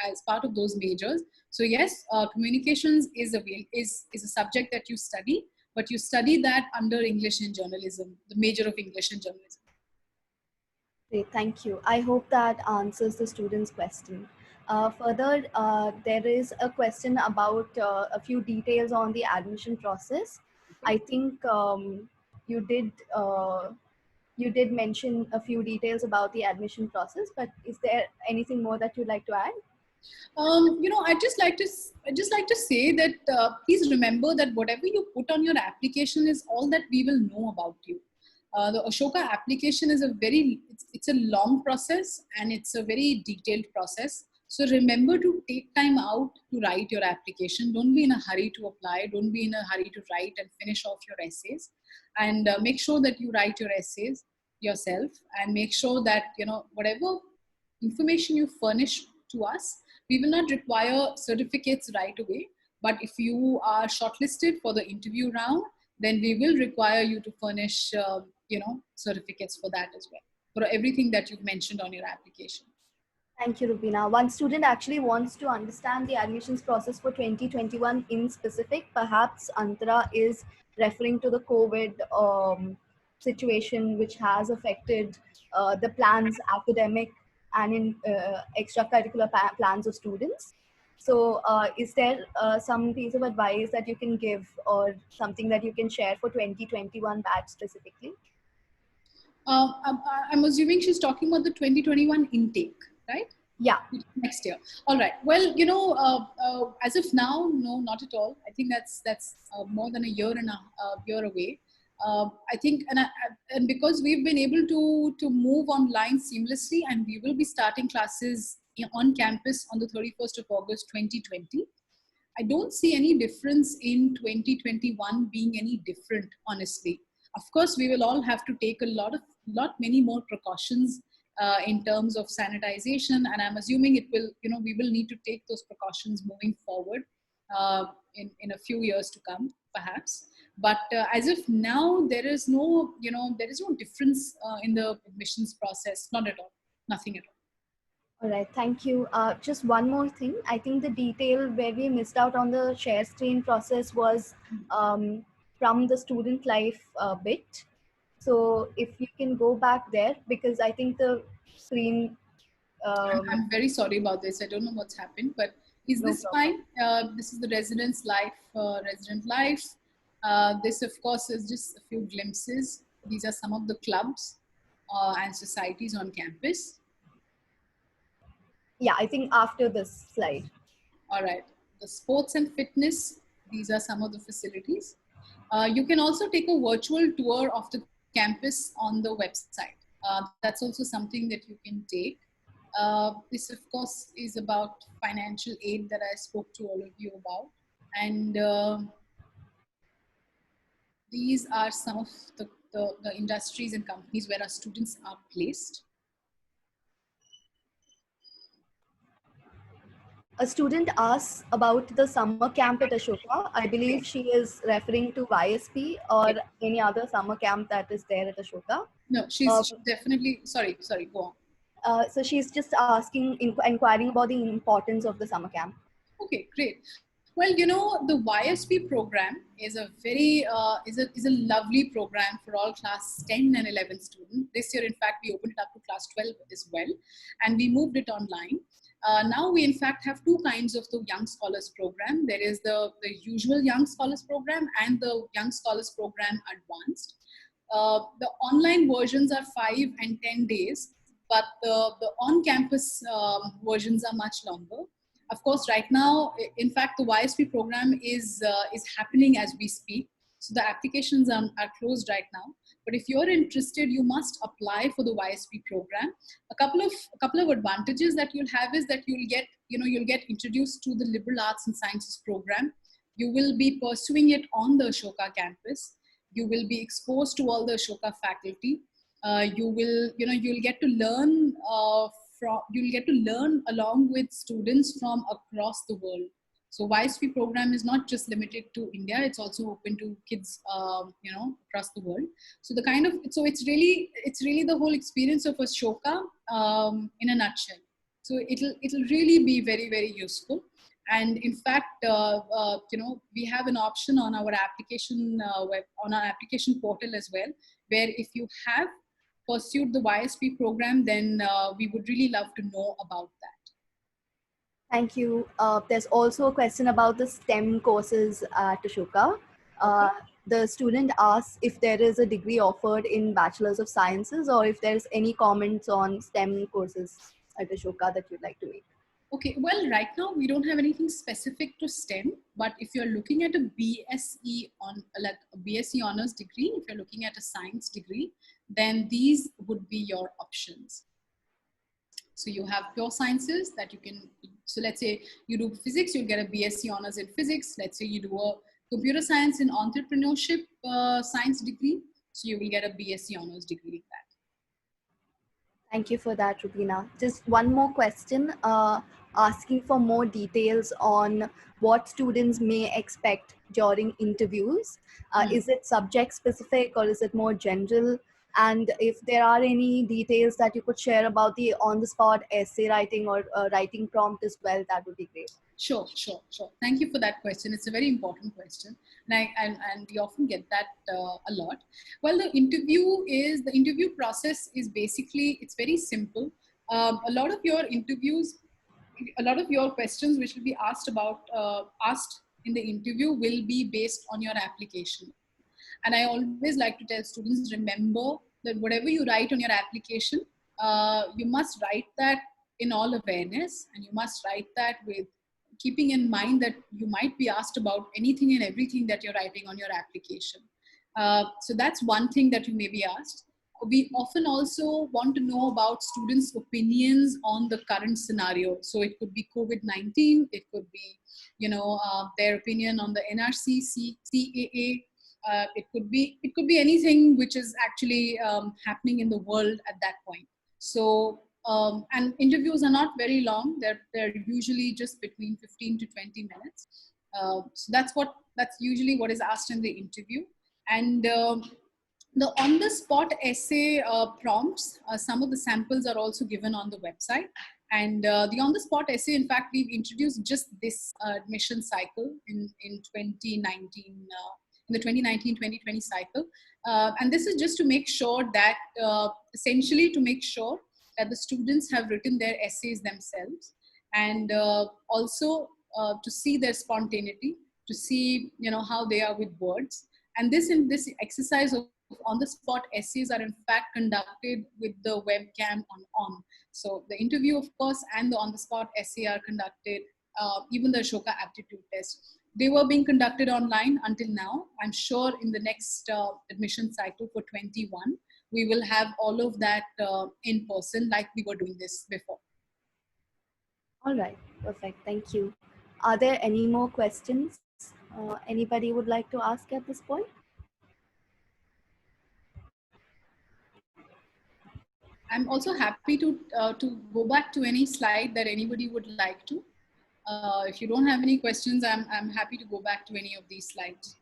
as part of those majors. So yes, communications is a subject that you study, but you study that under English and journalism, the major of English and journalism. Great, thank you. I hope that answers the student's question. Further, there is a question about a few details on the admission process. I think you did uh, you did mention a few details about the admission process, but is there anything more that you'd like to add? I just like to say that please remember that whatever you put on your application is all that we will know about you. The Ashoka application is it's a long process and it's a very detailed process. So remember to take time out to write your application. Don't be in a hurry to apply. Don't be in a hurry to write and finish off your essays. And make sure that you write your essays yourself, and make sure that whatever information you furnish to us, we will not require certificates right away. But if you are shortlisted for the interview round, then we will require you to furnish, certificates for that as well, for everything that you've mentioned on your application. Thank you, Rubina. One student actually wants to understand the admissions process for 2021 in specific. Perhaps Antara is referring to the COVID situation, which has affected the plans, academic and in extracurricular plans of students. So, is there some piece of advice that you can give or something that you can share for 2021 batch specifically? I'm assuming she's talking about the 2021 intake, right? Yeah. Next year. All right. Well, as of now, no, not at all. I think that's more than a year and a year away. I think, and because we've been able to move online seamlessly, and we will be starting classes on campus on the 31st of August 2020. I don't see any difference in 2021 being any different, honestly. Of course, we will all have to take many more precautions in terms of sanitization, and I'm assuming we will need to take those precautions moving forward in a few years to come, perhaps. But as of now, there is no difference in the admissions process, not at all, nothing at all. All right, thank you. Just one more thing. I think the detail where we missed out on the share screen process was from the student life bit. So if you can go back there, because I think the screen, I'm very sorry about this. I don't know what's happened, but is no this problem. fine? This is the resident life. This, of course, is just a few glimpses. These are some of the clubs and societies on campus. Yeah, I think after this slide. All right. The sports and fitness, these are some of the facilities. You can also take a virtual tour of the campus on the website. That's also something that you can take. This, of course, is about financial aid that I spoke to all of you about. And these are some of the industries and companies where our students are placed. A student asks about the summer camp at Ashoka. I believe she is referring to YSP or Yes. any other summer camp that is there at Ashoka. No, Uh, she's definitely, sorry, go on. So she's just inquiring about the importance of the summer camp. Okay, great. Well, the YSP program is a very is a lovely program for all class 10 and 11 students. This year, in fact, we opened it up to class 12 as well, and we moved it online. Now we in fact have two kinds of the Young Scholars program. There is the usual Young Scholars program and the Young Scholars program Advanced. The online versions are 5 and 10 days, but the on-campus versions are much longer. Of course, right now, in fact, the YSP program is happening as we speak. So the applications are closed right now. But if you're interested, you must apply for the YSP program. A couple of advantages that you'll have is that you'll get introduced to the liberal arts and sciences program. You will be pursuing it on the Ashoka campus. You will be exposed to all the Ashoka faculty. You'll get to learn you'll get to learn along with students from across the world. So YSP program is not just limited to India; it's also open to kids, across the world. So it's really the whole experience of Ashoka in a nutshell. So it'll really be very, very useful. And in fact, we have an option on our application on our application portal as well, where if you have pursued the YSP program, then we would really love to know about that. Thank you. There's also a question about the STEM courses at Ashoka. The student asks if there is a degree offered in Bachelor's of Sciences, or if there's any comments on STEM courses at Ashoka that you'd like to make. Okay, well, right now we don't have anything specific to STEM, but if you're looking at a BSc honors degree, if you're looking at a science degree, then these would be your options. So you have pure sciences that you can, so let's say you do physics, you'll get a BSc honors in physics. Let's say you do a computer science in entrepreneurship science degree, so you will get a BSc honors degree in that. Thank you for that, Rubina. Just one more question, asking for more details on what students may expect during interviews. Is it subject specific or is it more general? And if there are any details that you could share about the on-the-spot essay writing or writing prompt as well, that would be great. Sure. Thank you for that question. It's a very important question, and we often get that a lot. Well, the interview process is basically, it's very simple. A lot of your questions which will be asked in the interview will be based on your application. And I always like to tell students, remember that whatever you write on your application, you must write that in all awareness, and you must write that with keeping in mind that you might be asked about anything and everything that you're writing on your application. So that's one thing that you may be asked. We often also want to know about students' opinions on the current scenario. So it could be COVID-19, it could be, their opinion on the NRC, CAA. It could be anything which is actually happening in the world at that point. So and interviews are not very long. They're usually just between 15 to 20 minutes. So that's usually what is asked in the interview. And the on-the-spot essay prompts, some of the samples are also given on the website. And the on-the-spot essay, in fact, we've introduced just this admission cycle in 2019, in the 2019-2020 cycle. And this is just to make sure that, essentially to make sure that the students have written their essays themselves, and also to see their spontaneity, to see how they are with words. And this exercise of on-the-spot essays are in fact conducted with the webcam on. So the interview, of course, and the on-the-spot essay are conducted, even the Ashoka aptitude test. They were being conducted online until now. I'm sure in the next admission cycle for 21, we will have all of that in person like we were doing this before. All right, perfect. Thank you. Are there any more questions anybody would like to ask at this point? I'm also happy to go back to any slide that anybody would like to. If you don't have any questions, I'm happy to go back to any of these slides.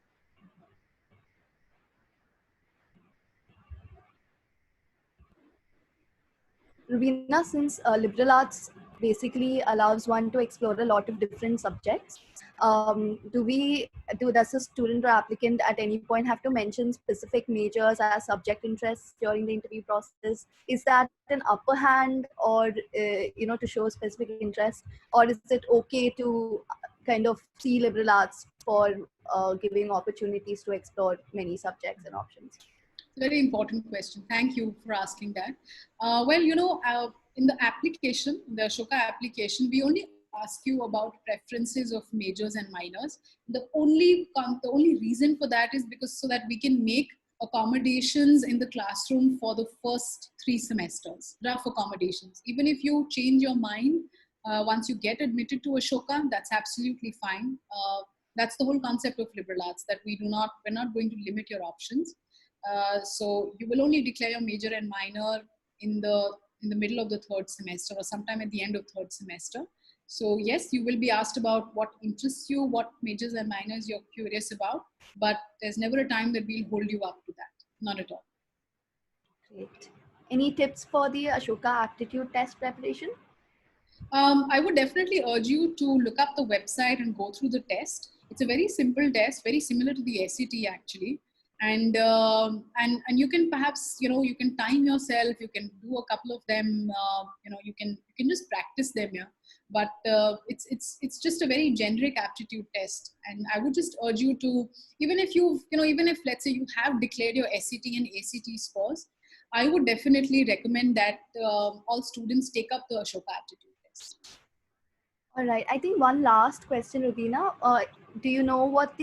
Rubina, since liberal arts basically allows one to explore a lot of different subjects, does a student or applicant at any point have to mention specific majors as subject interests during the interview process? Is that an upper hand, or to show specific interest, or is it okay to kind of see liberal arts for giving opportunities to explore many subjects and options? Very important question. Thank you for asking that. Well, in the application, the Ashoka application, we only ask you about preferences of majors and minors. The only reason for that is because so that we can make accommodations in the classroom for the first 3 semesters, rough accommodations. Even if you change your mind once you get admitted to Ashoka, that's absolutely fine. That's the whole concept of liberal arts, that we're not going to limit your options. So you will only declare your major and minor in the middle of the 3rd semester or sometime at the end of 3rd semester. So yes, you will be asked about what interests you, what majors and minors you're curious about, but there's never a time that we'll hold you up to that. Not at all. Great. Any tips for the Ashoka aptitude test preparation? I would definitely urge you to look up the website and go through the test. It's a very simple test, very similar to the SET actually. And you can perhaps, you can time yourself, you can do a couple of them, you can just practice them, yeah. But it's just a very generic aptitude test, and I would just urge you to, even if let's say you have declared your SET and ACT scores, I would definitely recommend that all students take up the Ashoka aptitude test. All right. I think one last question, Rubina. Do you know what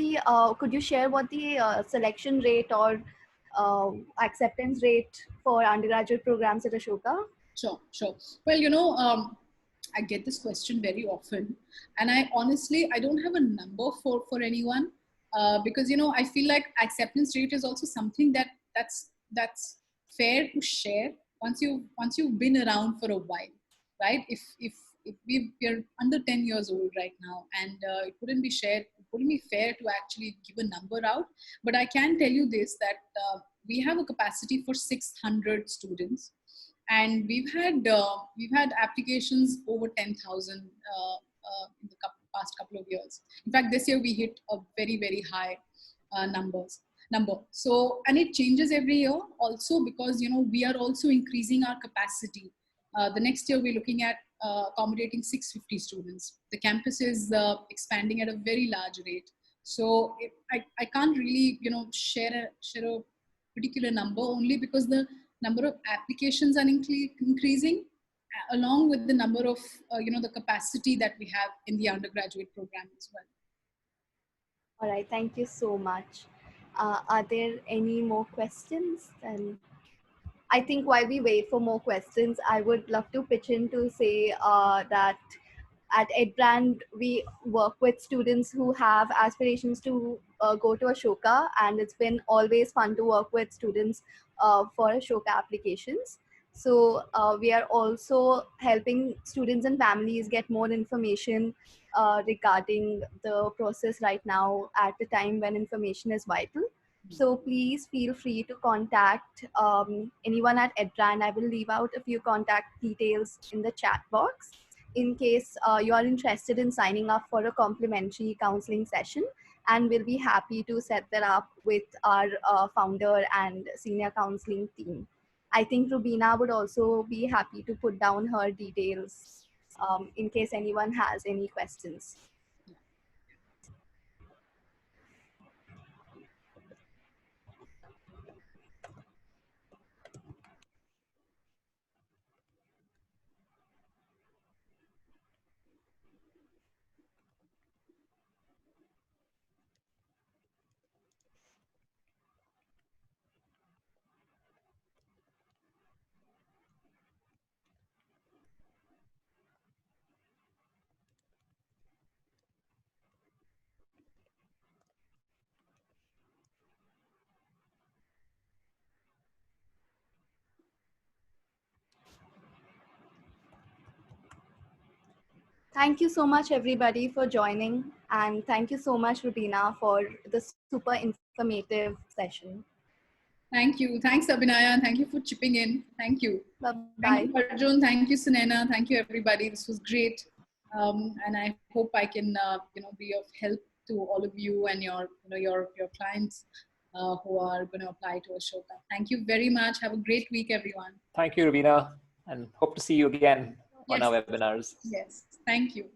could you share what the selection rate or acceptance rate for undergraduate programs at Ashoka? Sure. Well, I get this question very often, and I don't have a number for anyone, because I feel like acceptance rate is also something that's fair to share once you've been around for a while, right? If we're under 10 years old right now, and it wouldn't be fair to actually give a number out. But I can tell you this, that we have a capacity for 600 students, and we've had applications over 10,000 in the past couple of years. In fact, this year we hit a very, very high number. So, and it changes every year also, because we are also increasing our capacity. The next year we're looking at accommodating 650 students. The campus is expanding at a very large rate. So I can't really share a particular number, only because the number of applications are increasing, along with the number of the capacity that we have in the undergraduate program as well. All right. Thank you so much. Are there any more questions? And I think while we wait for more questions, I would love to pitch in to say that at Edbrand, we work with students who have aspirations to go to Ashoka, and it's been always fun to work with students for Ashoka applications. So we are also helping students and families get more information regarding the process right now at the time when information is vital. So please feel free to contact anyone at Edbrand. I will leave out a few contact details in the chat box in case you are interested in signing up for a complimentary counseling session, and we'll be happy to set that up with our founder and senior counseling team. I think Rubina would also be happy to put down her details in case anyone has any questions. Thank you so much, everybody, for joining. And thank you so much, Rubina, for the super informative session. Thank you. Thanks, Abhinaya. Thank you for chipping in. Thank you. Bye-bye. Thank you, Arjun. Thank you, Sunena. Thank you, everybody. This was great. And I hope I can, be of help to all of you and your clients who are going to apply to Ashoka. Thank you very much. Have a great week, everyone. Thank you, Rubina, and hope to see you again on our webinars. Yes. Thank you.